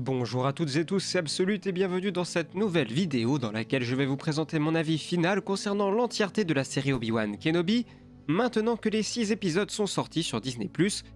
Bonjour à toutes et tous, c'est Absolute et bienvenue dans cette nouvelle vidéo dans laquelle je vais vous présenter mon avis final concernant l'entièreté de la série Obi-Wan Kenobi, maintenant que les 6 épisodes sont sortis sur Disney+,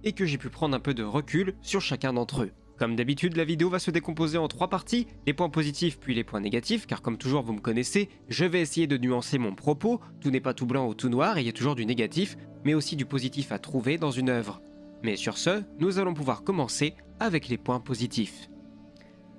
et que j'ai pu prendre un peu de recul sur chacun d'entre eux. Comme d'habitude, la vidéo va se décomposer en 3 parties, les points positifs puis les points négatifs, car comme toujours vous me connaissez, je vais essayer de nuancer mon propos, tout n'est pas tout blanc ou tout noir, et il y a toujours du négatif, mais aussi du positif à trouver dans une œuvre. Mais sur ce, nous allons pouvoir commencer avec les points positifs.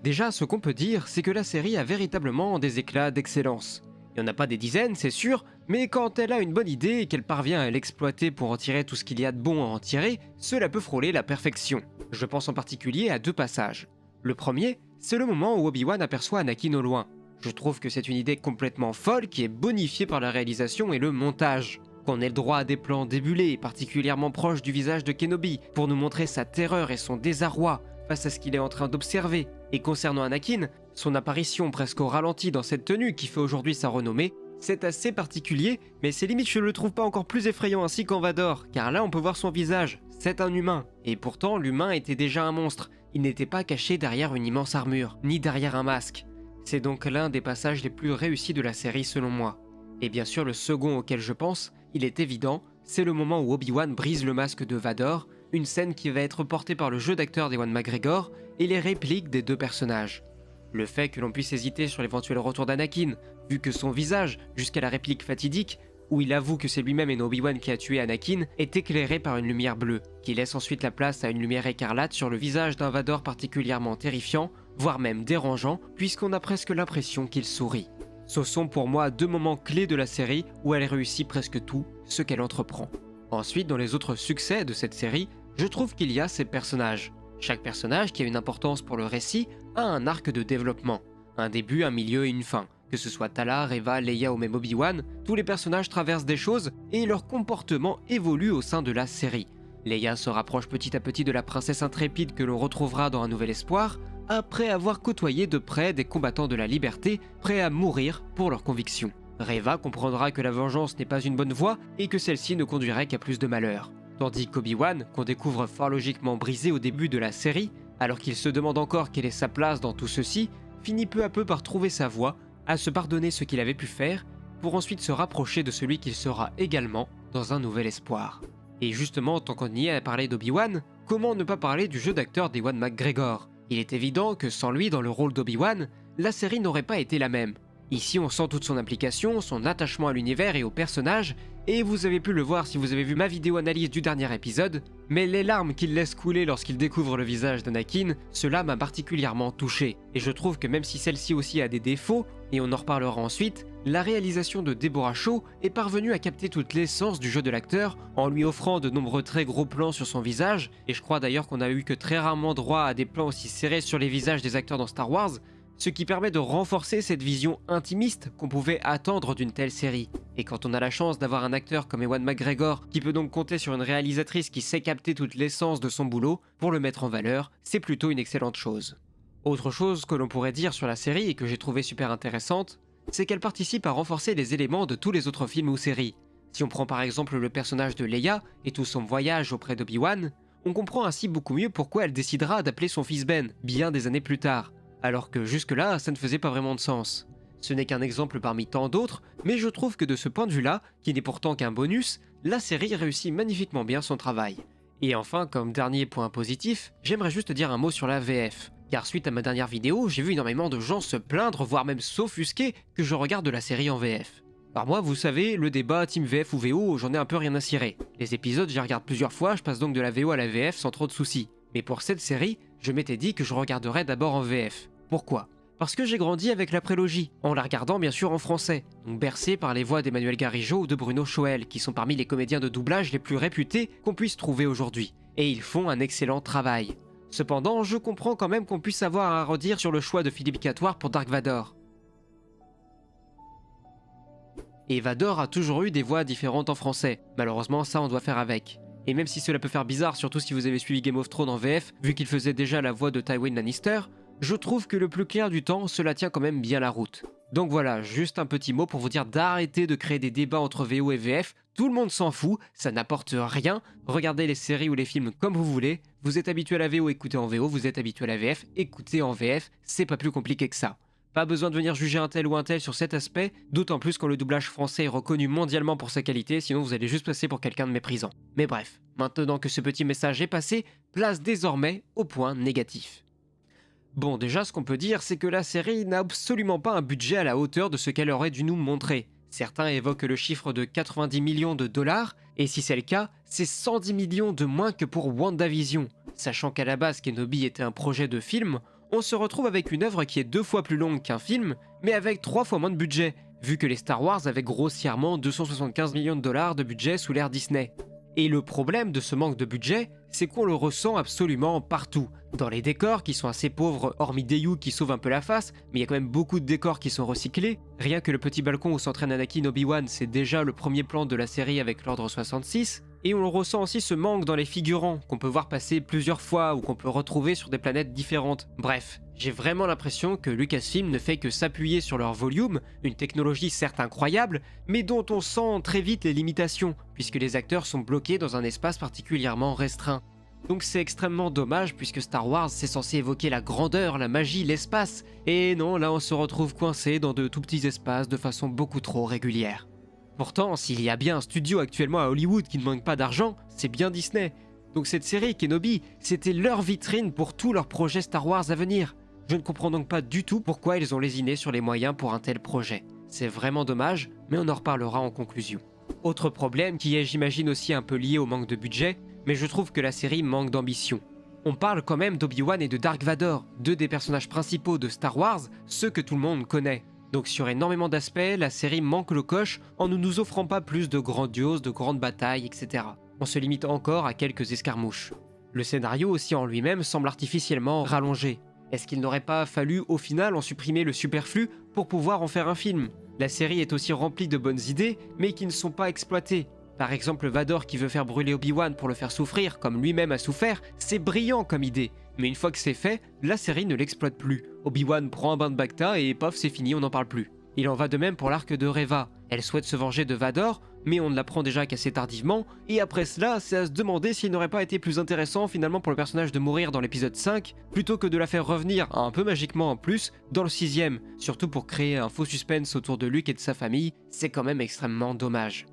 Déjà, ce qu'on peut dire, c'est que la série a véritablement des éclats d'excellence. Il n'y en a pas des dizaines, c'est sûr, mais quand elle a une bonne idée et qu'elle parvient à l'exploiter pour en tirer tout ce qu'il y a de bon à en tirer, cela peut frôler la perfection. Je pense en particulier à 2 passages. Le premier, c'est le moment où Obi-Wan aperçoit Anakin au loin. Je trouve que c'est une idée complètement folle qui est bonifiée par la réalisation et le montage. Qu'on ait le droit à des plans débulés, particulièrement proches du visage de Kenobi, pour nous montrer sa terreur et son désarroi face à ce qu'il est en train d'observer. Et concernant Anakin, son apparition presque au ralenti dans cette tenue qui fait aujourd'hui sa renommée, c'est assez particulier, mais c'est limite je le trouve pas encore plus effrayant ainsi qu'en Vador, car là on peut voir son visage, c'est un humain. Et pourtant l'humain était déjà un monstre, il n'était pas caché derrière une immense armure, ni derrière un masque. C'est donc l'un des passages les plus réussis de la série selon moi. Et bien sûr le second auquel je pense, il est évident, c'est le moment où Obi-Wan brise le masque de Vador, une scène qui va être portée par le jeu d'acteur d'Ewan McGregor et les répliques des 2 personnages. Le fait que l'on puisse hésiter sur l'éventuel retour d'Anakin, vu que son visage, jusqu'à la réplique fatidique, où il avoue que c'est lui-même et non Obi-Wan qui a tué Anakin, est éclairé par une lumière bleue, qui laisse ensuite la place à une lumière écarlate sur le visage d'un Vador particulièrement terrifiant, voire même dérangeant, puisqu'on a presque l'impression qu'il sourit. Ce sont pour moi 2 moments clés de la série où elle réussit presque tout ce qu'elle entreprend. Ensuite, dans les autres succès de cette série, je trouve qu'il y a ces personnages. Chaque personnage qui a une importance pour le récit a un arc de développement. Un début, un milieu et une fin. Que ce soit Tala, Reva, Leia ou même Obi-Wan, tous les personnages traversent des choses et leur comportement évolue au sein de la série. Leia se rapproche petit à petit de la princesse intrépide que l'on retrouvera dans Un Nouvel Espoir, après avoir côtoyé de près des combattants de la liberté, prêts à mourir pour leurs convictions. Reva comprendra que la vengeance n'est pas une bonne voie et que celle-ci ne conduirait qu'à plus de malheur. Tandis qu'Obi-Wan, qu'on découvre fort logiquement brisé au début de la série, alors qu'il se demande encore quelle est sa place dans tout ceci, finit peu à peu par trouver sa voie, à se pardonner ce qu'il avait pu faire, pour ensuite se rapprocher de celui qu'il sera également dans Un Nouvel Espoir. Et justement, tant qu'on y est à parler d'Obi-Wan, comment ne pas parler du jeu d'acteur d'Ewan McGregor? Il est évident que sans lui dans le rôle d'Obi-Wan, la série n'aurait pas été la même. Ici on sent toute son implication, son attachement à l'univers et aux personnages, et vous avez pu le voir si vous avez vu ma vidéo analyse du dernier épisode, mais les larmes qu'il laisse couler lorsqu'il découvre le visage d'Anakin, cela m'a particulièrement touché. Et je trouve que même si celle-ci aussi a des défauts, et on en reparlera ensuite, la réalisation de Deborah Shaw est parvenue à capter toute l'essence du jeu de l'acteur en lui offrant de nombreux très gros plans sur son visage, et je crois d'ailleurs qu'on a eu que très rarement droit à des plans aussi serrés sur les visages des acteurs dans Star Wars, ce qui permet de renforcer cette vision intimiste qu'on pouvait attendre d'une telle série. Et quand on a la chance d'avoir un acteur comme Ewan McGregor, qui peut donc compter sur une réalisatrice qui sait capter toute l'essence de son boulot pour le mettre en valeur, c'est plutôt une excellente chose. Autre chose que l'on pourrait dire sur la série et que j'ai trouvé super intéressante, c'est qu'elle participe à renforcer les éléments de tous les autres films ou séries. Si on prend par exemple le personnage de Leia et tout son voyage auprès d'Obi-Wan, on comprend ainsi beaucoup mieux pourquoi elle décidera d'appeler son fils Ben, bien des années plus tard. Alors que jusque-là, ça ne faisait pas vraiment de sens. Ce n'est qu'un exemple parmi tant d'autres, mais je trouve que de ce point de vue-là, qui n'est pourtant qu'un bonus, la série réussit magnifiquement bien son travail. Et enfin, comme dernier point positif, j'aimerais juste dire un mot sur la VF. Car suite à ma dernière vidéo, j'ai vu énormément de gens se plaindre, voire même s'offusquer, que je regarde la série en VF. Alors moi, vous savez, le débat Team VF ou VO, j'en ai un peu rien à cirer. Les épisodes, je les regarde plusieurs fois, je passe donc de la VO à la VF sans trop de soucis. Mais pour cette série, je m'étais dit que je regarderais d'abord en VF. Pourquoi? Parce que j'ai grandi avec la prélogie, en la regardant bien sûr en français, donc bercé par les voix d'Emmanuel Garigeau ou de Bruno Choël, qui sont parmi les comédiens de doublage les plus réputés qu'on puisse trouver aujourd'hui. Et ils font un excellent travail. Cependant, je comprends quand même qu'on puisse avoir à redire sur le choix de Philippe Catoir pour Dark Vador. Et Vador a toujours eu des voix différentes en français, malheureusement ça on doit faire avec. Et même si cela peut faire bizarre, surtout si vous avez suivi Game of Thrones en VF, vu qu'il faisait déjà la voix de Tywin Lannister, je trouve que le plus clair du temps, cela tient quand même bien la route. Donc voilà, juste un petit mot pour vous dire d'arrêter de créer des débats entre VO et VF. Tout le monde s'en fout, ça n'apporte rien. Regardez les séries ou les films comme vous voulez. Vous êtes habitué à la VO, écoutez en VO. Vous êtes habitué à la VF, écoutez en VF. C'est pas plus compliqué que ça. Pas besoin de venir juger un tel ou un tel sur cet aspect, d'autant plus quand le doublage français est reconnu mondialement pour sa qualité, sinon vous allez juste passer pour quelqu'un de méprisant. Mais bref, maintenant que ce petit message est passé, place désormais au point négatif. Bon, déjà, ce qu'on peut dire, c'est que la série n'a absolument pas un budget à la hauteur de ce qu'elle aurait dû nous montrer. Certains évoquent le chiffre de 90 millions de dollars, et si c'est le cas, c'est 110 millions de moins que pour WandaVision. Sachant qu'à la base, Kenobi était un projet de film, on se retrouve avec une œuvre qui est 2 fois plus longue qu'un film, mais avec 3 fois moins de budget, vu que les Star Wars avaient grossièrement 275 millions de dollars de budget sous l'ère Disney. Et le problème de ce manque de budget, c'est qu'on le ressent absolument partout. Dans les décors qui sont assez pauvres, hormis Deyu qui sauve un peu la face, mais il y a quand même beaucoup de décors qui sont recyclés. Rien que le petit balcon où s'entraîne Anakin Obi-Wan, c'est déjà le premier plan de la série avec l'Ordre 66. Et on le ressent aussi ce manque dans les figurants, qu'on peut voir passer plusieurs fois ou qu'on peut retrouver sur des planètes différentes. Bref, j'ai vraiment l'impression que Lucasfilm ne fait que s'appuyer sur leur volume, une technologie certes incroyable, mais dont on sent très vite les limitations, puisque les acteurs sont bloqués dans un espace particulièrement restreint. Donc c'est extrêmement dommage puisque Star Wars c'est censé évoquer la grandeur, la magie, l'espace, et non, là on se retrouve coincé dans de tout petits espaces de façon beaucoup trop régulière. Pourtant, s'il y a bien un studio actuellement à Hollywood qui ne manque pas d'argent, c'est bien Disney. Donc cette série, Kenobi, c'était leur vitrine pour tous leurs projets Star Wars à venir. Je ne comprends donc pas du tout pourquoi ils ont lésiné sur les moyens pour un tel projet. C'est vraiment dommage, mais on en reparlera en conclusion. Autre problème qui est, j'imagine, aussi un peu lié au manque de budget, mais je trouve que la série manque d'ambition. On parle quand même d'Obi-Wan et de Dark Vador, 2 des personnages principaux de Star Wars, ceux que tout le monde connaît. Donc sur énormément d'aspects, la série manque le coche en ne nous offrant pas plus de grandioses, de grandes batailles, etc. On se limite encore à quelques escarmouches. Le scénario aussi en lui-même semble artificiellement rallongé. Est-ce qu'il n'aurait pas fallu au final en supprimer le superflu pour pouvoir en faire un film? La série est aussi remplie de bonnes idées, mais qui ne sont pas exploitées. Par exemple, Vador qui veut faire brûler Obi-Wan pour le faire souffrir, comme lui-même a souffert, c'est brillant comme idée. Mais une fois que c'est fait, la série ne l'exploite plus. Obi-Wan prend un bain de Bacta et paf, c'est fini, on n'en parle plus. Il en va de même pour l'arc de Reva. Elle souhaite se venger de Vador, mais on ne l'apprend déjà qu'assez tardivement, et après cela, c'est à se demander s'il n'aurait pas été plus intéressant finalement pour le personnage de mourir dans l'épisode 5, plutôt que de la faire revenir un peu magiquement en plus dans le 6ème, surtout pour créer un faux suspense autour de Luke et de sa famille, c'est quand même extrêmement dommage.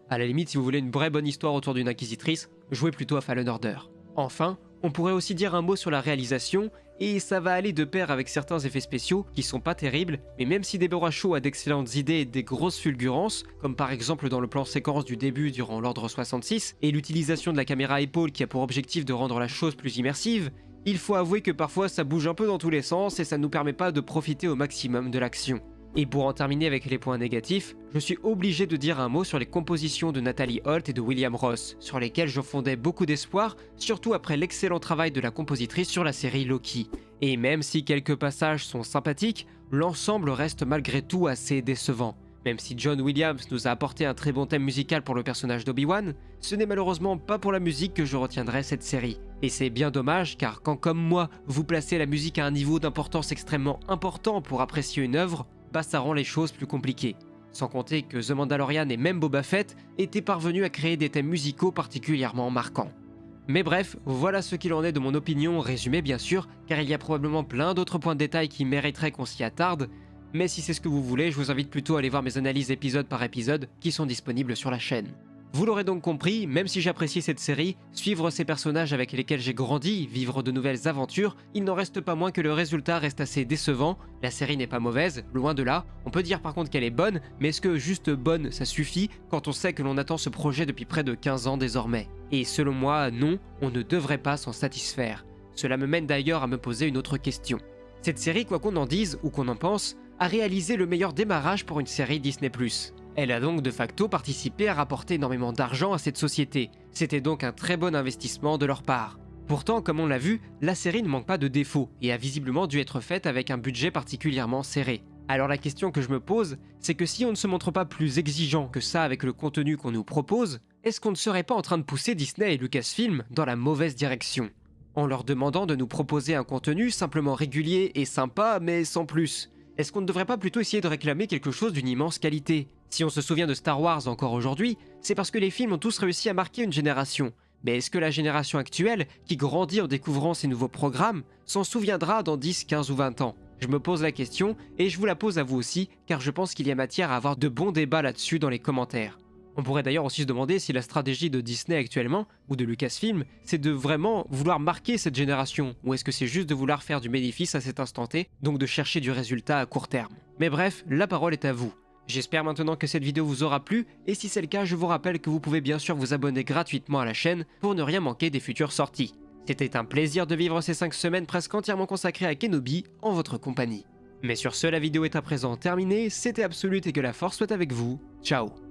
À la limite, si vous voulez une vraie bonne histoire autour d'une inquisitrice, jouez plutôt à Fallen Order. Enfin, on pourrait aussi dire un mot sur la réalisation, et ça va aller de pair avec certains effets spéciaux qui sont pas terribles, mais même si Deborah Shaw a d'excellentes idées et des grosses fulgurances, comme par exemple dans le plan séquence du début durant l'Ordre 66, et l'utilisation de la caméra épaule qui a pour objectif de rendre la chose plus immersive, il faut avouer que parfois ça bouge un peu dans tous les sens et ça nous permet pas de profiter au maximum de l'action. Et pour en terminer avec les points négatifs, je suis obligé de dire un mot sur les compositions de Natalie Holt et de William Ross, sur lesquelles je fondais beaucoup d'espoir, surtout après l'excellent travail de la compositrice sur la série Loki. Et même si quelques passages sont sympathiques, l'ensemble reste malgré tout assez décevant. Même si John Williams nous a apporté un très bon thème musical pour le personnage d'Obi-Wan, ce n'est malheureusement pas pour la musique que je retiendrai cette série. Et c'est bien dommage car quand comme moi, vous placez la musique à un niveau d'importance extrêmement important pour apprécier une œuvre, ça rend les choses plus compliquées. Sans compter que The Mandalorian et même Boba Fett étaient parvenus à créer des thèmes musicaux particulièrement marquants. Mais bref, voilà ce qu'il en est de mon opinion résumée bien sûr, car il y a probablement plein d'autres points de détail qui mériteraient qu'on s'y attarde, mais si c'est ce que vous voulez, je vous invite plutôt à aller voir mes analyses épisode par épisode qui sont disponibles sur la chaîne. Vous l'aurez donc compris, même si j'apprécie cette série, suivre ces personnages avec lesquels j'ai grandi, vivre de nouvelles aventures, il n'en reste pas moins que le résultat reste assez décevant. La série n'est pas mauvaise, loin de là. On peut dire par contre qu'elle est bonne, mais est-ce que juste bonne ça suffit quand on sait que l'on attend ce projet depuis près de 15 ans désormais? Et selon moi, non, on ne devrait pas s'en satisfaire. Cela me mène d'ailleurs à me poser une autre question. Cette série, quoi qu'on en dise ou qu'on en pense, a réalisé le meilleur démarrage pour une série Disney+. Elle a donc de facto participé à rapporter énormément d'argent à cette société. C'était donc un très bon investissement de leur part. Pourtant, comme on l'a vu, la série ne manque pas de défauts et a visiblement dû être faite avec un budget particulièrement serré. Alors la question que je me pose, c'est que si on ne se montre pas plus exigeant que ça avec le contenu qu'on nous propose, est-ce qu'on ne serait pas en train de pousser Disney et Lucasfilm dans la mauvaise direction? En leur demandant de nous proposer un contenu simplement régulier et sympa, mais sans plus. Est-ce qu'on ne devrait pas plutôt essayer de réclamer quelque chose d'une immense qualité? Si on se souvient de Star Wars encore aujourd'hui, c'est parce que les films ont tous réussi à marquer une génération. Mais est-ce que la génération actuelle, qui grandit en découvrant ces nouveaux programmes, s'en souviendra dans 10, 15 ou 20 ans? Je me pose la question, et je vous la pose à vous aussi, car je pense qu'il y a matière à avoir de bons débats là-dessus dans les commentaires. On pourrait d'ailleurs aussi se demander si la stratégie de Disney actuellement, ou de Lucasfilm, c'est de vraiment vouloir marquer cette génération, ou est-ce que c'est juste de vouloir faire du bénéfice à cet instant T, donc de chercher du résultat à court terme. Mais bref, la parole est à vous. J'espère maintenant que cette vidéo vous aura plu, et si c'est le cas, je vous rappelle que vous pouvez bien sûr vous abonner gratuitement à la chaîne pour ne rien manquer des futures sorties. C'était un plaisir de vivre ces 5 semaines presque entièrement consacrées à Kenobi en votre compagnie. Mais sur ce, la vidéo est à présent terminée, c'était Absolute et que la force soit avec vous, ciao.